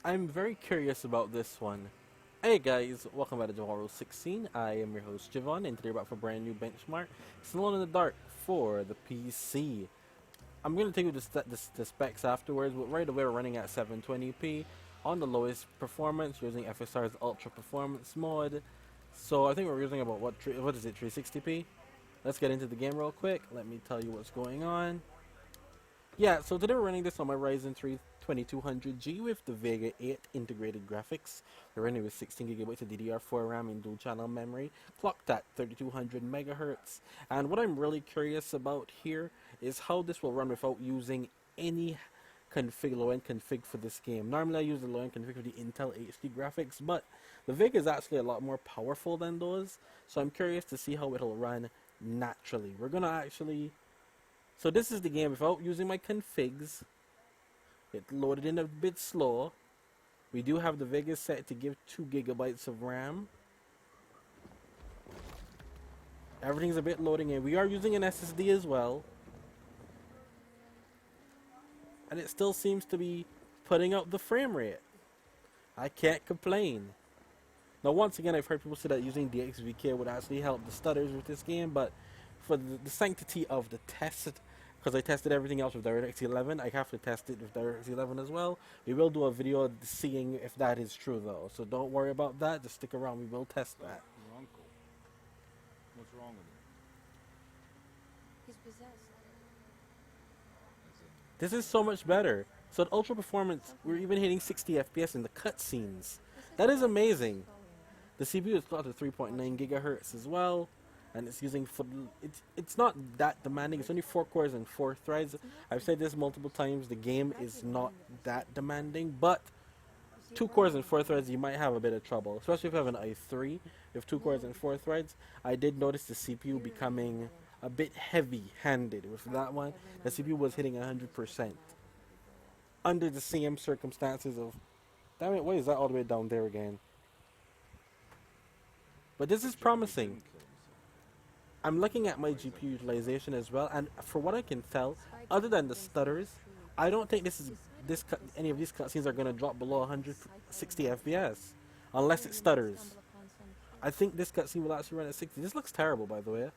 I'm very curious about this one. Hey guys, welcome back to Joharo 16. I am your host Javon, and today we're back for a brand new benchmark. It's Alone in the Dark for the PC. I'm going to take you to the specs afterwards, but right away we're running at 720p on the lowest performance using FSR's Ultra Performance mode. So I think we're using about what is it, 360p? Let's get into the game real quick. Let me tell you what's going on. Yeah, so today we're running this on my Ryzen 3 2200G with the Vega 8 integrated graphics. We're running with 16GB of DDR4 RAM and dual channel memory, clocked at 3200 megahertz. And what I'm really curious about here is how this will run without using any low-end config for this game. Normally I use the low-end config for the Intel HD graphics, but the Vega is actually a lot more powerful than those, so I'm curious to see how it'll run naturally. We're gonna actually... So this is the game without using my configs. It loaded in a bit slow. We do have the Vega set to give 2GB of RAM. Everything's a bit loading in. We are using an SSD as well. And it still seems to be putting out the frame rate. I can't complain. Now once again, I've heard people say that using DXVK would actually help the stutters with this game, but for the sanctity of the test, because I tested everything else with DirectX 11, I have to test it with DirectX 11 as well. We will do a video seeing if that is true though, so don't worry about that, just stick around, we will test that. Your uncle. What's wrong with him? He's possessed. This is so much better. So at Ultra Performance, we're even hitting 60 FPS in the cutscenes. That is amazing. The CPU is clocked at 3.9 gigahertz as well. And it's using it's not that demanding. It's only 4 cores and 4 threads. I've said this multiple times. The game is not that demanding, but 2 cores and 4 threads, you might have a bit of trouble, especially if you have an i3 with 2 cores and 4 threads. I did notice the CPU becoming a bit heavy-handed with that one. The CPU was hitting 100% under the same circumstances of. Damn it! Why is that all the way down there again? But this is promising. I'm looking at my GPU utilization as well, and for what I can tell, other than the stutters, I don't think any of these cutscenes are going to drop below 160 FPS, unless it stutters. I think this cutscene will actually run at 60. This looks terrible, by the way.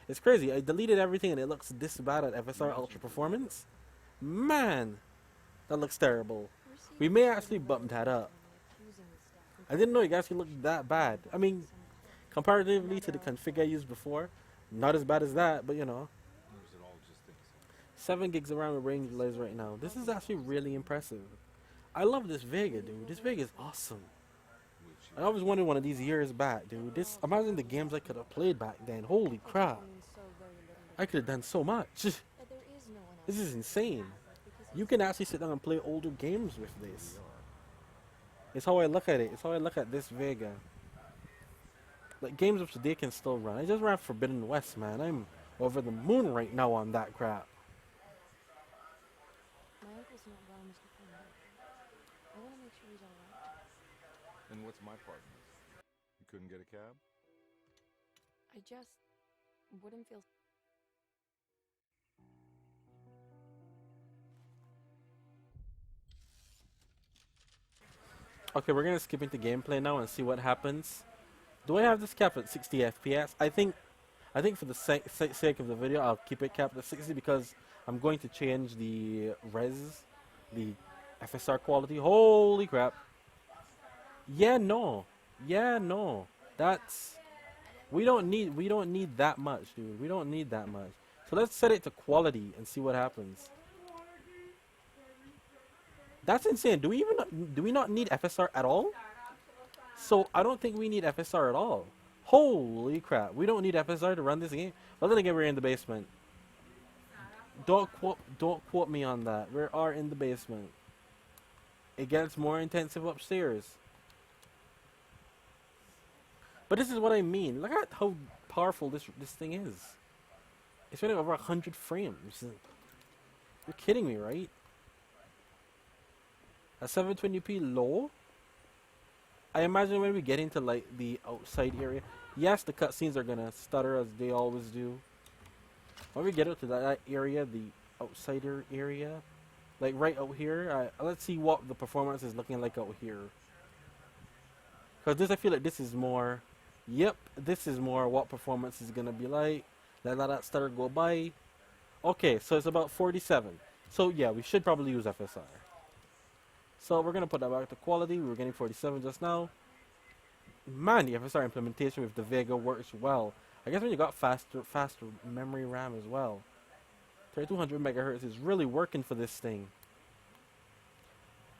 It's crazy. I deleted everything and it looks this bad at FSR Ultra Performance. Man, that looks terrible. We may actually bump that up. I didn't know it actually looked that bad. I mean, comparatively to the config I used before, not as bad as that, but you know. 7 gigs of RAM range lies right now. This is actually really impressive. I love this Vega, dude. This Vega is awesome. I always wanted one of these years back, dude. Imagine the games I could have played back then. Holy crap. I could have done so much. This is insane. You can actually sit down and play older games with this. It's how I look at it. It's how I look at this Vega. Like, games of today can still run. I just ran Forbidden West, man. I'm over the moon right now on that crap. My uncle's not well, Mr. Fuller. I want to make sure he's alright. And what's my part in this? You couldn't get a cab? I just wouldn't feel... Okay, we're gonna skip into gameplay now and see what happens. Do I have this capped at 60 FPS? I think for the sake of the video, I'll keep it capped at 60 because I'm going to change the the FSR quality. Holy crap! Yeah, no. That's we don't need that much, dude. We don't need that much. So let's set it to quality and see what happens. That's insane. Do we not need FSR at all? So I don't think we need FSR at all. Holy crap. We don't need FSR to run this game. Well, then again, we're in the basement. Don't quote me on that. We are in the basement. It gets more intensive upstairs. But this is what I mean. Look at how powerful this thing is. It's running over 100 frames. You're kidding me, right? A 720p low? I imagine when we get into like the outside area, yes, the cutscenes are gonna stutter as they always do. When we get out to that area, the outsider area, like right out here. Let's see what the performance is looking like out here. Because this, I feel like this is more. Yep, this is more what performance is gonna be like. Let that stutter go by. Okay, so it's about 47. So yeah, we should probably use FSR. So we're gonna put that back to quality. We were getting 47 just now. Man, the FSR implementation with the Vega works well. I guess when you got faster memory RAM as well. 3200 megahertz is really working for this thing.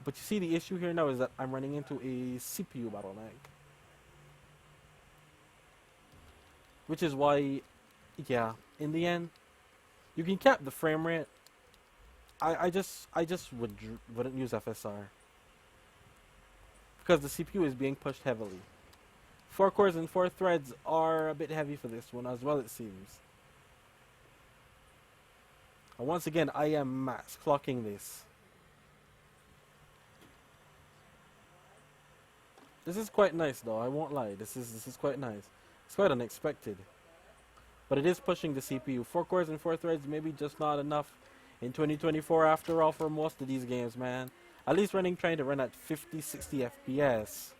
But you see, the issue here now is that I'm running into a CPU bottleneck. Which is why, yeah, in the end, you can cap the frame rate. I just wouldn't use FSR. Because the CPU is being pushed heavily. 4 cores and 4 threads are a bit heavy for this one as well, it seems. And once again, I am max clocking this. This is quite nice though, I won't lie. This is quite nice. It's quite unexpected. But it is pushing the CPU. 4 cores and 4 threads, maybe just not enough in 2024 after all for most of these games, man. At least trying to run at 50, 60 FPS.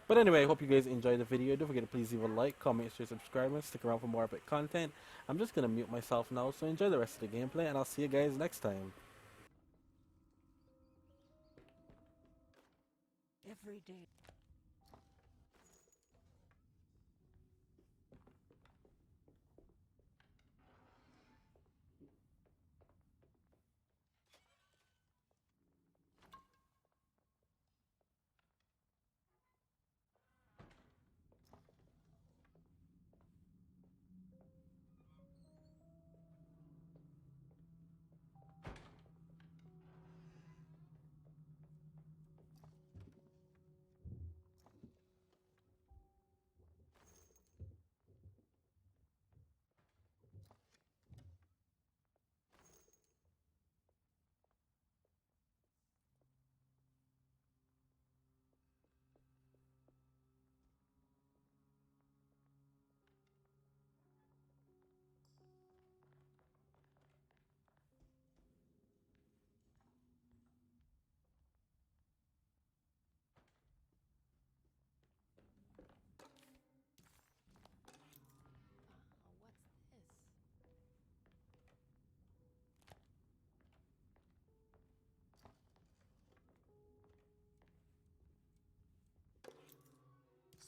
But anyway, I hope you guys enjoyed the video. Don't forget to please leave a like, comment, share, subscribe, and stick around for more epic content. I'm just going to mute myself now, so enjoy the rest of the gameplay, and I'll see you guys next time. Every day. What's this?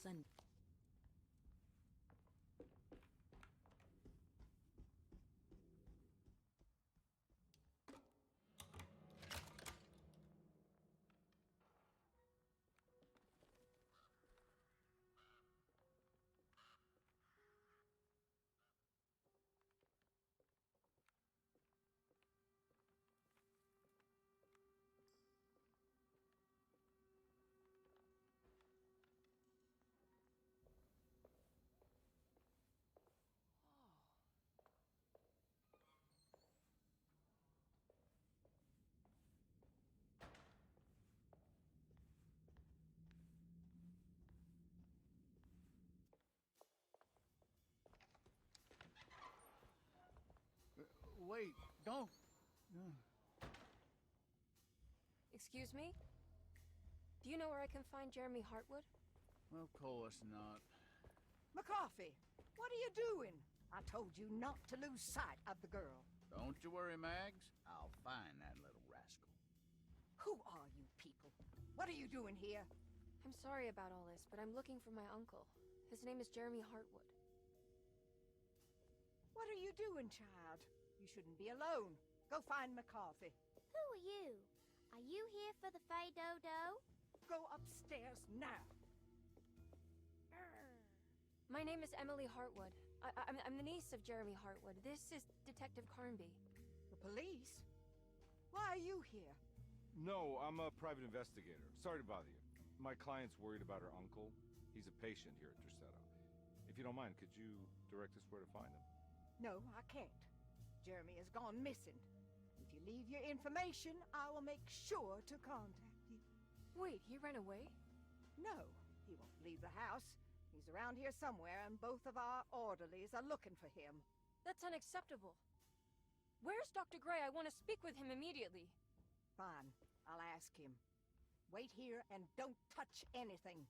Sun. Wait, don't. Excuse me? Do you know where I can find Jeremy Hartwood? Of course not. McCarthy, what are you doing? I told you not to lose sight of the girl. Don't you worry, Mags. I'll find that little rascal. Who are you people? What are you doing here? I'm sorry about all this, but I'm looking for my uncle. His name is Jeremy Hartwood. What are you doing, child? You shouldn't be alone. Go find McCarthy. Who are you? Are you here for the Fay Dodo? Go upstairs now. My name is Emily Hartwood. I'm the niece of Jeremy Hartwood. This is Detective Carnby. The police? Why are you here? No, I'm a private investigator. Sorry to bother you. My client's worried about her uncle. He's a patient here at Tercetto. If you don't mind, could you direct us where to find him? No, I can't. Jeremy has gone missing. If you leave your information, I will make sure to contact you. Wait, he ran away? No, he won't leave the house. He's around here somewhere, and both of our orderlies are looking for him. That's unacceptable. Where's Dr. Gray? I want to speak with him immediately. Fine. I'll ask him. Wait here and don't touch anything.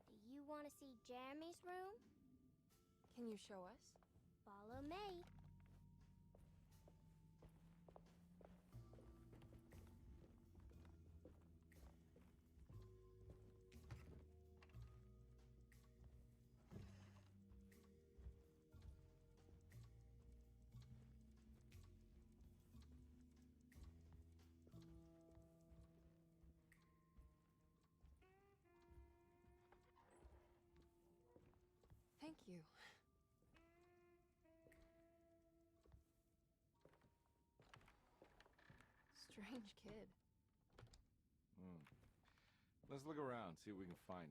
Do you want to see Jeremy's room? Can you show us? Follow me. Thank you. Strange kid. Let's look around, see what we can find.